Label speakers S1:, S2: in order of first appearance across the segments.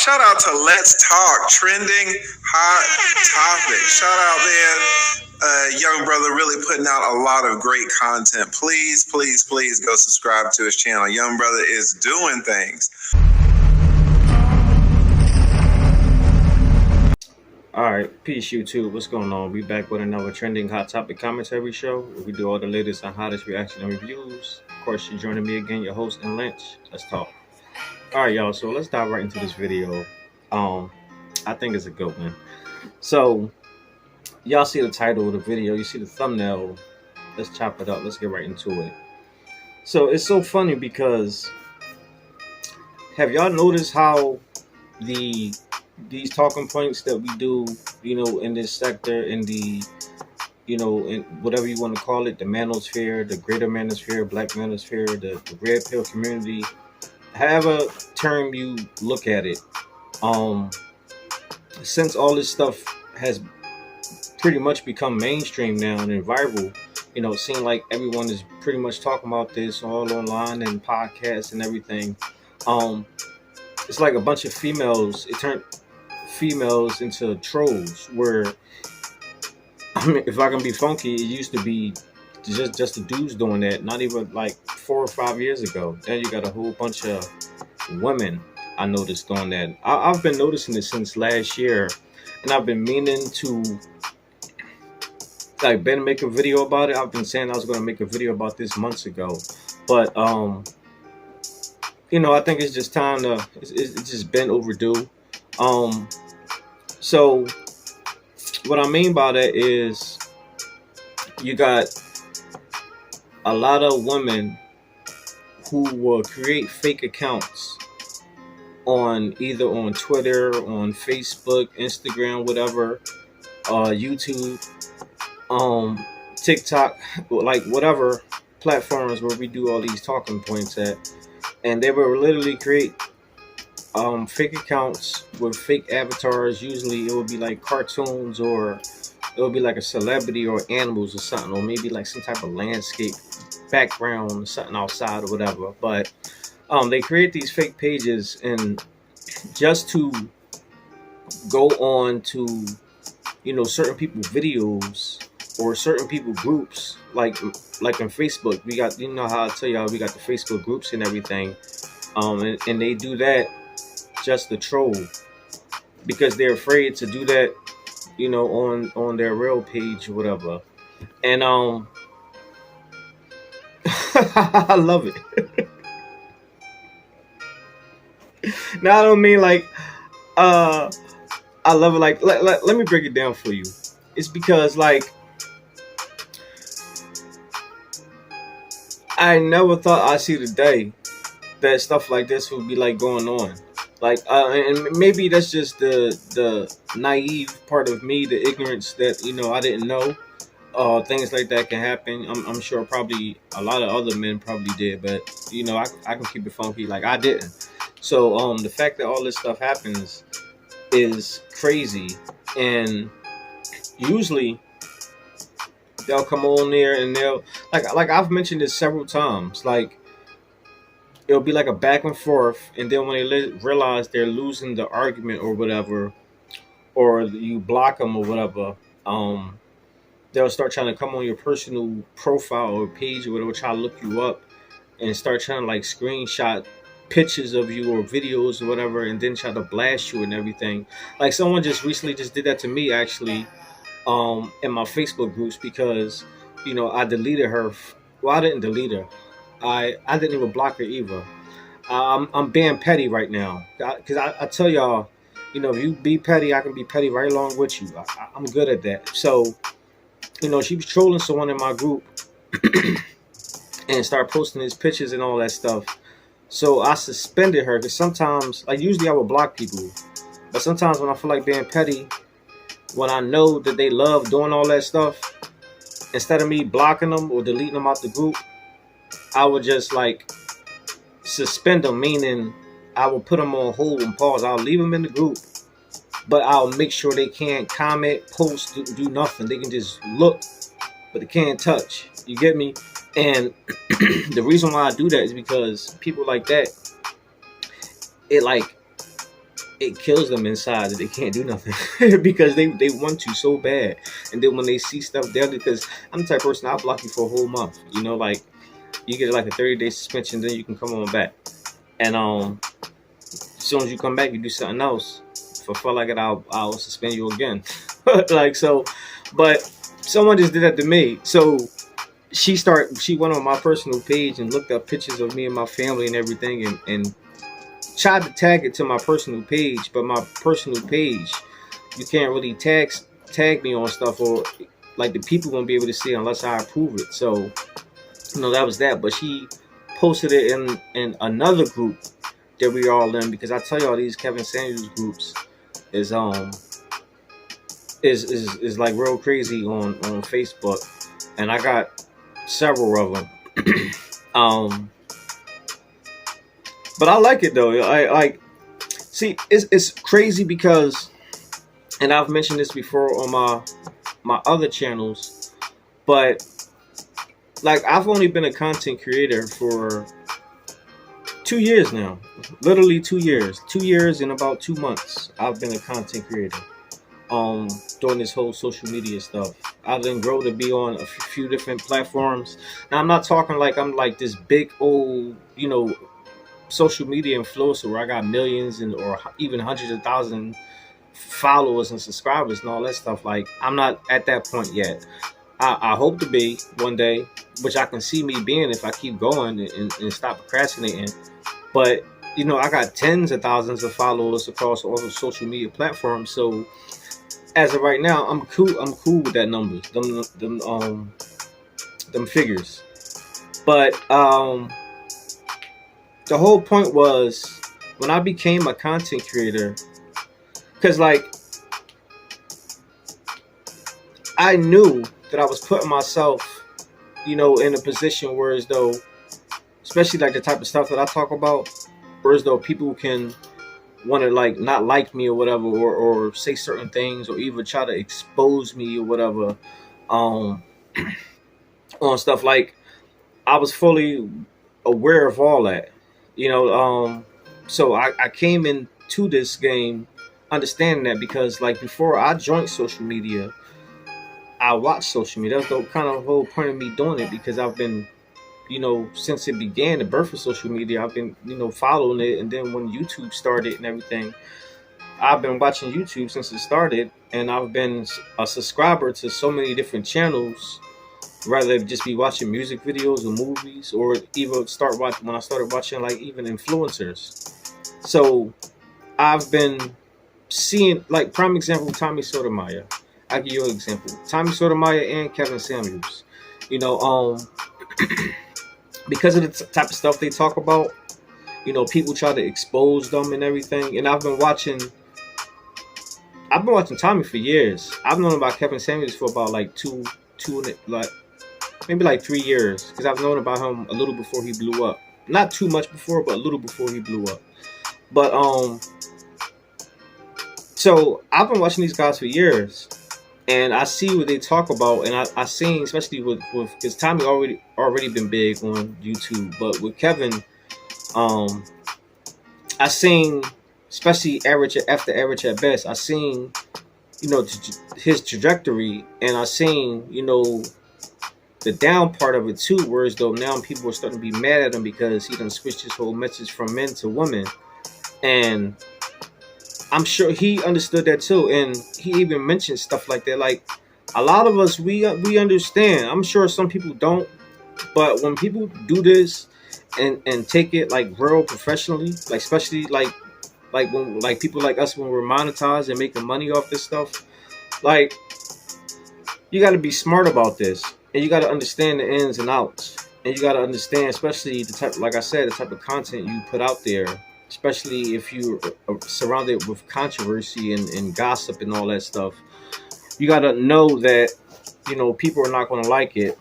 S1: Shout out to Let's Talk, trending hot topic. Shout out there. Young brother really putting out a lot of great content. Please go subscribe to his channel. Young brother is doing things.
S2: Alright, peace YouTube. What's going on? We back with another trending hot topic commentary show where we do all the latest and hottest reaction and reviews. Of course, you're joining me again, your host and Lynch. Let's talk. Alright, y'all, so let's dive right into this video. I think it's a good one. So y'all see the title of the video, you see the thumbnail. Let's chop it up. Let's get right into it. So it's so funny because have y'all noticed how these talking points that we do, in this sector, in the, in whatever you want to call it, the manosphere, the greater manosphere, black manosphere, the red pill community, however term you look at it, since all this stuff has pretty much become mainstream now and viral, it seems like everyone is pretty much talking about this all online and podcasts and everything. It's like a bunch of females. It turned females into trolls, where, I mean, if I can be funky, it used to be just the dudes doing that, not even like 4 or 5 years ago. Then you got a whole bunch of women I noticed doing that. I've been noticing it since last year, and I've been meaning to make a video about it. I've been saying I was going to make a video about this months ago, but I think it's just time to, it's just been overdue. So what I mean by that is you got a lot of women who will create fake accounts either on Twitter, on Facebook, Instagram, whatever, YouTube, TikTok, like whatever platforms where we do all these talking points at, and they will literally create fake accounts with fake avatars. Usually it would be like cartoons, or it would be like a celebrity or animals or something, or maybe like some type of landscape background or something outside or whatever. But they create these fake pages, and just to go on to certain people videos or certain people groups, like in Facebook, we got, how I tell y'all, we got the Facebook groups and everything, and they do that just to troll, because they're afraid to do that, on their real page or whatever. And I love it. Now, I don't mean like I love it, like let me break it down for you. It's because, like, I never thought I'd see the day that stuff like this would be like going on. Like, and maybe that's just the naive part of me, the ignorance that, I didn't know things like that can happen. I'm sure probably a lot of other men probably did, but I can keep it funky, like I didn't. So the fact that all this stuff happens is crazy, and usually they'll come on there and they'll like I've mentioned this several times, like it'll be like a back and forth, and then when they realize they're losing the argument or whatever, or you block them or whatever, they'll start trying to come on your personal profile or page or whatever, try to look you up and start trying to like screenshot pictures of you or videos or whatever, and then try to blast you and everything. Like someone just recently just did that to me, actually, in my Facebook groups, because I deleted her. Well, I didn't delete her. I didn't even block her either. I'm being petty right now, because I tell y'all, if you be petty, I can be petty right along with you. I'm good at that. So she was trolling someone in my group and started posting his pictures and all that stuff. So I suspended her, because sometimes, like usually I would block people, but sometimes when I feel like being petty, when I know that they love doing all that stuff, instead of me blocking them or deleting them out the group, I would just like suspend them, meaning I will put them on hold and pause. I'll leave them in the group, but I'll make sure they can't comment, post, do nothing. They can just look, but they can't touch. You get me? And the reason why I do that is because people like that, it kills them inside that they can't do nothing because they want to so bad. And then when they see stuff daily, because I'm the type of person, I'll block you for a whole month. You know, like you get like a 30-day suspension, then you can come on back. And as soon as you come back, you do something else. If I feel like it, I'll suspend you again. Like so, but someone just did that to me. So she went on my personal page and looked up pictures of me and my family and everything, and tried to tag it to my personal page. But my personal page, you can't really tag me on stuff, or like the people won't be able to see unless I approve it. So that was that. But she posted it in another group that we all in, because I tell y'all, these Kevin Samuels groups is like real crazy on Facebook, and I got several of them. But I like it though. I like, see, it's crazy because, and I've mentioned this before on my other channels, but like I've only been a content creator for 2 years now. Literally 2 years. 2 years and about 2 months I've been a content creator. Doing this whole social media stuff. I didn't grow to be on a few different platforms. Now I'm not talking like I'm like this big old, social media influencer where I got millions or even hundreds of thousands followers and subscribers and all that stuff. Like, I'm not at that point yet. I hope to be one day, which I can see me being if I keep going and stop procrastinating. But I got tens of thousands of followers across all the social media platforms. So as of right now, I'm cool with that numbers, them figures. But the whole point was when I became a content creator, because like I knew that I was putting myself, in a position where as though, especially like the type of stuff that I talk about, where as though people can want to like not like me or whatever, or say certain things, or even try to expose me or whatever, on stuff. Like, I was fully aware of all that, so I came into this game understanding that, because like before I joined social media, I watched social media. That's the kind of whole point of me doing it, because I've been, since it began, the birth of social media, I've been, following it. And then when YouTube started and everything, I've been watching YouTube since it started, and I've been a subscriber to so many different channels, rather than just be watching music videos or movies, or even when I started watching like even influencers. So I've been seeing, like, prime example, Tommy Sotomayor. I'll give you an example. Tommy Sotomayor and Kevin Samuels. Because of the type of stuff they talk about, people try to expose them and everything. And I've been watching Tommy for years. I've known about Kevin Samuels for about like maybe like 3 years, because I've known about him a little before he blew up. Not too much before, but a little before he blew up. But so I've been watching these guys for years, and I see what they talk about, and I seen, especially with because Tommy already been big on YouTube, but with Kevin, I seen, especially average at best, I seen, his trajectory, and I seen, the down part of it too, whereas though now people are starting to be mad at him because he done switched his whole message from men to women. And I'm sure he understood that too, and he even mentioned stuff like that. Like, a lot of us, we understand. I'm sure some people don't, but when people do this and take it like real professionally, like especially like when like people like us, when we're monetized and making money off this stuff, like, you got to be smart about this, and you got to understand the ins and outs, and you got to understand, especially the type, like I said, the type of content you put out there. Especially if you're surrounded with controversy and gossip and all that stuff, you got to know that, people are not going to like it,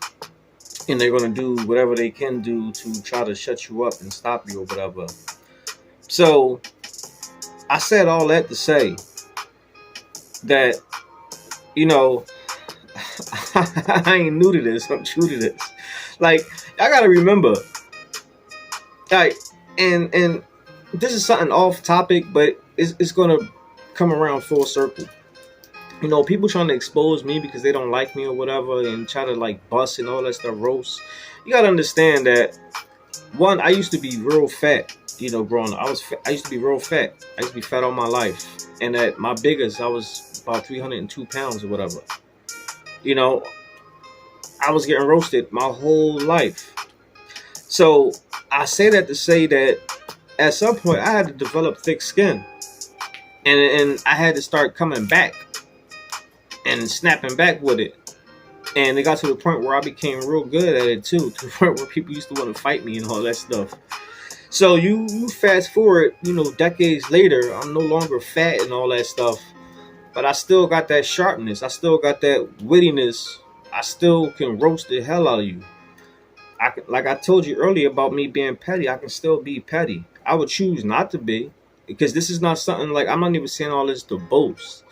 S2: and they're going to do whatever they can do to try to shut you up and stop you or whatever. So I said all that to say that, I ain't new to this. I'm true to this. Like, I got to remember, like, and this is something off topic, but it's gonna come around full circle. You know, people trying to expose me because they don't like me or whatever, and try to like bust and all that stuff, roast. You gotta understand that one, I used to be real fat. You know, growing up, I used to be real fat. I used to be fat all my life, and at my biggest, I was about 302 pounds or whatever. You know, I was getting roasted my whole life. So I say that to say that at some point I had to develop thick skin, and I had to start coming back and snapping back with it. And it got to the point where I became real good at it too, to the point where people used to want to fight me and all that stuff. So you fast forward, you know, decades later, I'm no longer fat and all that stuff, but I still got that sharpness. I still got that wittiness. I still can roast the hell out of you. Like I told you earlier about me being petty, I can still be petty. I would choose not to be, because this is not something like, I'm not even saying all this to boast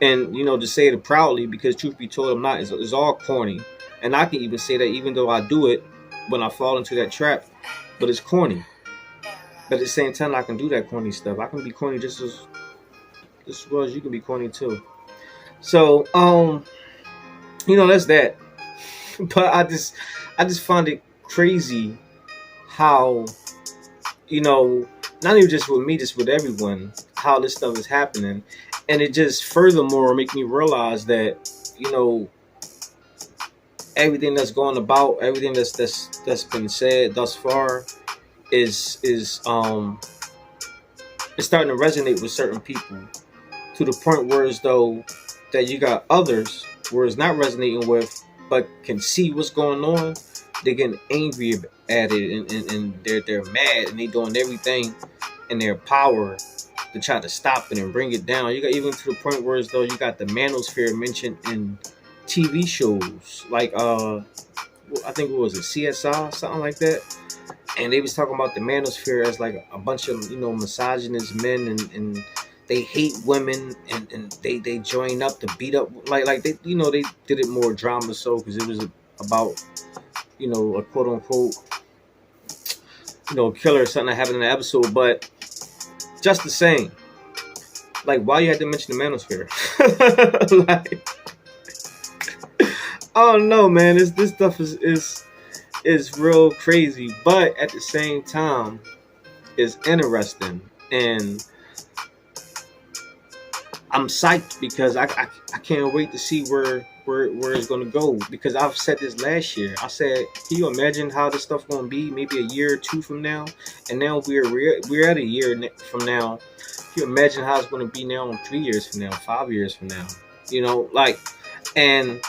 S2: and, you know, to say it proudly, because truth be told, I'm not. It's all corny, and I can even say that even though I do it when I fall into that trap, but it's corny. But at the same time, I can do that corny stuff. I can be corny just as well as you can be corny too. So, you know, that's that. But I just find it crazy how, you know, not even just with me, just with everyone, how this stuff is happening. And it just furthermore make me realize that, you know, everything that's going about, everything that's been said thus far is it's starting to resonate with certain people, to the point where as though that you got others where it's not resonating with, but can see what's going on. They're getting angry at it, and they're mad, and they doing everything in their power to try to stop it and bring it down. You got even to the point where as though you got the manosphere mentioned in TV shows like I think it was a CSI, something like that. And they was talking about the manosphere as like a bunch of, you know, misogynist men, and they hate women, and they join up to beat up, like they, you know, they did it more drama, so because it was about, you know, a quote unquote, you know, killer or something that happened in the episode. But just the same, like, why you had to mention the manosphere? Like, oh no, man, this stuff is real crazy, but at the same time, it's interesting, and I'm psyched because I can't wait to see where it's gonna go. Because I've said this last year. I said, can you imagine how this stuff gonna be maybe a year or two from now? And now we're at a year from now. Can you imagine how it's gonna be now in 3 years from now, 5 years from now? You know, like, and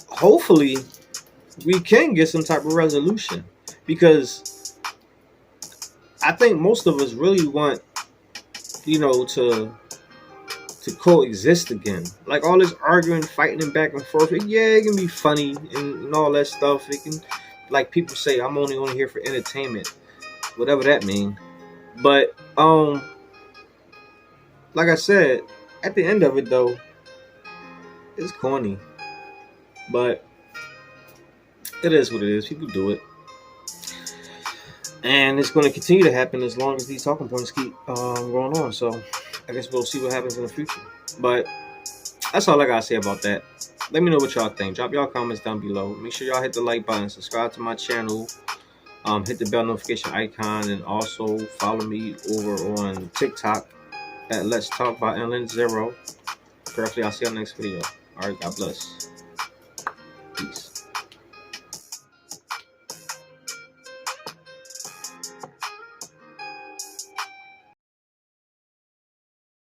S2: hopefully we can get some type of resolution, because I think most of us really want, you know, to coexist again. Like, all this arguing, fighting, and back and forth, yeah, it can be funny and all that stuff. It can, like people say, I'm only here for entertainment, whatever that means. But like I said, at the end of it though, it's corny. But it is what it is. People do it. And it's going to continue to happen as long as these talking points keep going on. So I guess we'll see what happens in the future. But that's all I got to say about that. Let me know what y'all think. Drop y'all comments down below. Make sure y'all hit the like button. Subscribe to my channel. Hit the bell notification icon. And also follow me over on TikTok at Let's Talk by entertainmnet0. Perfectly. I'll see you on the next video. All right. God bless. Peace.